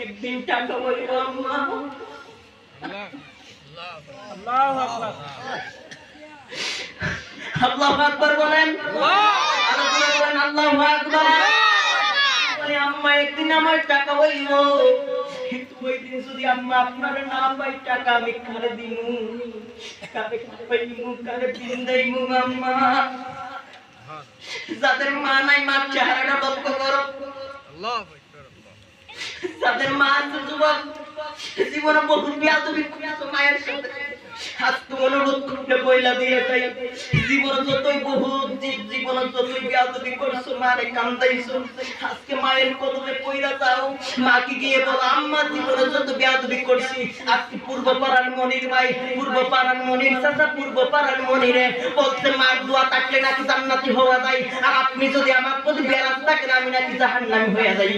একদিন টাকা বলবো আম্মা। আল্লাহু আকবার। আল্লাহু আকবার বলেন। আল্লাহু বলেন আল্লাহু আকবার। বলে আম্মা একদিন আমার টাকা হইলো, কিন্তু ওই দিন যদি আম্মা আপনার না পাই টাকা আমি কারে দিমু, কারে খাইমু, কারে পিন্দাইমু আম্মা। যাদের মা নাই মার চেহারাটা লক্ষ্য করো। যাদের মা আছে যুবক, জীবনে বহু বিয়াদবি করেছো মায়ের সাথে, আজকে অনুরোধ করতে বইলা দিয়ে যাই, জীবনে যতই বহু জীবনে যতই বিয়াদবি করছো মারে কান্দাইছো, আজকে মায়ের কদমে পইরা যাও, মাকে গিয়ে বলো আম্মা জীবনে যত বিয়াদবি করছি, আজকে পূর্ব পাড়ার মনির ভাই, পূর্ব পাড়ার মনির চাচা, পূর্ব পাড়ার মনিরে বলছে মার দোয়া থাকলে নাকি জান্নাতি হওয়া যায়, আর আপনি যদি আমার প্রতি বেরাজ থাকেন আমি নাকি জাহান্নামী হয়ে যাই।